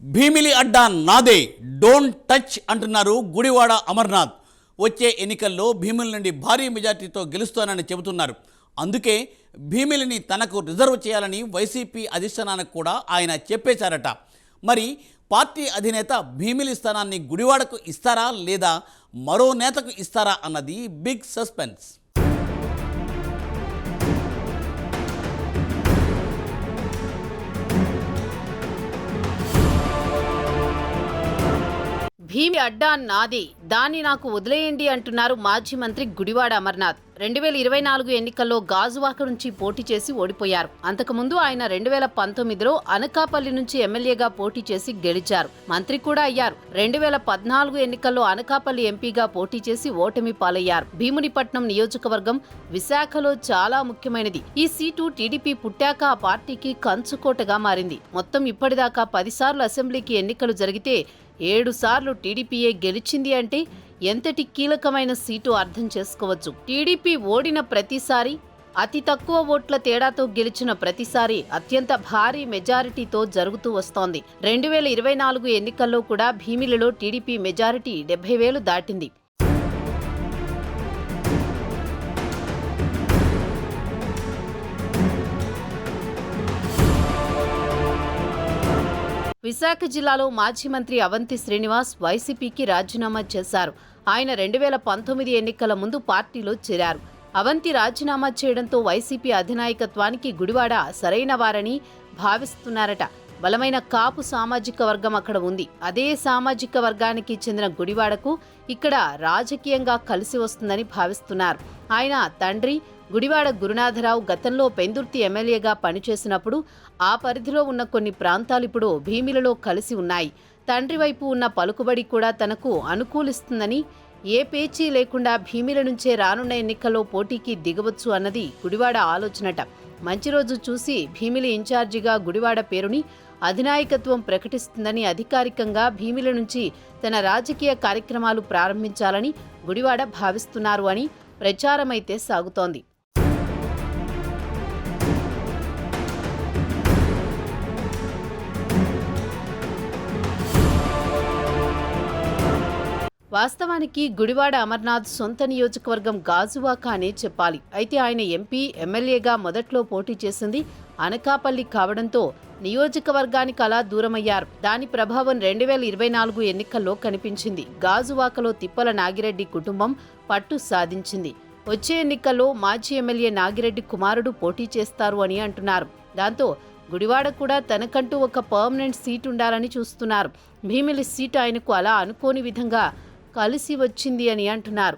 భీమిలి అడ్డా నాదే, don't touch అంటున్నారు గుడివాడ అమర్నాథ్. వచ్చే ఎన్నికల్లో భీమిలి నుండి భారీ మెజార్టీతో గెలుస్తానని చెబుతున్నారు. అందుకే భీమిలిని తనకు రిజర్వ్ చేయాలని వైసీపీ అధిష్టానానికి కూడా ఆయన చెప్పేశారట. మరి పార్టీ అధినేత భీమిలి స్థానాన్ని గుడివాడకు ఇస్తారా లేదా మరో నేతకు ఇస్తారా అన్నది బిగ్ సస్పెన్స్. భీమి అడ్డా నాది, దాన్ని నాకు వదిలేయండి అంటున్నారు మాజీ మంత్రి గుడివాడ అమర్నాథ్. 2024 ఎన్నికల్లో గాజువాక నుంచి పోటీ చేసి ఓడిపోయారు. అంతకుముందు ఆయన 2019లో అనకాపల్లి నుంచి ఎమ్మెల్యేగా పోటీ చేసి గెలిచారు. మంత్రి కూడా అయ్యారు. 2014 ఎన్నికల్లో అనకాపల్లి ఎంపీగా పోటీ చేసి ఓటమి పాలయ్యారు. భీమునిపట్నం నియోజకవర్గం విశాఖలో చాలా ముఖ్యమైనది. ఈ సీటు టీడీపీ పుట్టాక ఆ పార్టీకి కంచుకోటగా మారింది. మొత్తం ఇప్పటిదాకా 10 సార్లు అసెంబ్లీకి ఎన్నికలు జరిగితే 7 సార్లు టీడీపీయే గెలిచింది అంటే ఎంతటి కీలకమైన సీటు అర్థం చేసుకోవచ్చు. టీడీపీ ఓడిన ప్రతిసారి, అతి తక్కువ ఓట్ల తేడాతో గెలిచిన ప్రతిసారి అత్యంత భారీ మెజారిటీతో జరుగుతూ వస్తోంది. 2024 ఎన్నికల్లో కూడా భీమిలిలో టీడీపీ మెజారిటీ 70,000 దాటింది. విశాఖ జిల్లాలో మాజీ మంత్రి అవంతి శ్రీనివాస్ వైసీపీకి రాజీనామా చేశారు. ఆయన 2019 ఎన్నికల ముందు పార్టీలో చేరారు. అవంతి రాజీనామా చేయడంతో వైసీపీ అధినాయకత్వానికి గుడివాడ సరైన వారని భావిస్తున్నారట. బలమైన కాపు సామాజిక వర్గం అక్కడ ఉంది. అదే సామాజిక వర్గానికి చెందిన గుడివాడకు ఇక్కడ రాజకీయంగా కలిసి వస్తుందని భావిస్తున్నారు. ఆయన తండ్రి గుడివాడ గురునాథరావు గతంలో పెందుర్తి ఎమ్మెల్యేగా పనిచేసినప్పుడు ఆ పరిధిలో ఉన్న కొన్ని ప్రాంతాలు ఇప్పుడు భీమిలిలో కలిసి ఉన్నాయి. తండ్రి వైపు ఉన్న పలుకుబడి కూడా తనకు అనుకూలిస్తుందని, ఏ పేచీ లేకుండా భీమిలి నుంచే రానున్న ఎన్నికల్లో పోటీకి దిగవచ్చు అన్నది గుడివాడ ఆలోచనట. మంచి రోజు చూసి భీమిలి ఇన్ఛార్జిగా గుడివాడ పేరుని అధినాయకత్వం ప్రకటిస్తుందని, అధికారికంగా భీమిలి నుంచి తన రాజకీయ కార్యక్రమాలు ప్రారంభించాలని గుడివాడ భావిస్తున్నారు అని ప్రచారమైతే సాగుతోంది. వాస్తవానికి గుడివాడ అమర్నాథ్ సొంత నియోజకవర్గం గాజువాక అనే చెప్పాలి. అయితే ఆయన ఎంపీ, ఎమ్మెల్యేగా మొదట్లో పోటీ చేసింది అనకాపల్లి కావడంతో నియోజకవర్గానికి అలా దూరమయ్యారు. దాని ప్రభావం 2024 ఎన్నికల్లో కనిపించింది. గాజువాకలో తిప్పల నాగిరెడ్డి కుటుంబం పట్టు సాధించింది. వచ్చే ఎన్నికల్లో మాజీ ఎమ్మెల్యే నాగిరెడ్డి కుమారుడు పోటీ చేస్తారు అని అంటున్నారు. దాంతో గుడివాడ కూడా తనకంటూ ఒక పర్మనెంట్ సీట్ ఉండాలని చూస్తున్నారు. భీమిలి సీటు ఆయనకు అలా అనుకోని విధంగా కలిసి వచ్చింది అని అంటున్నారు.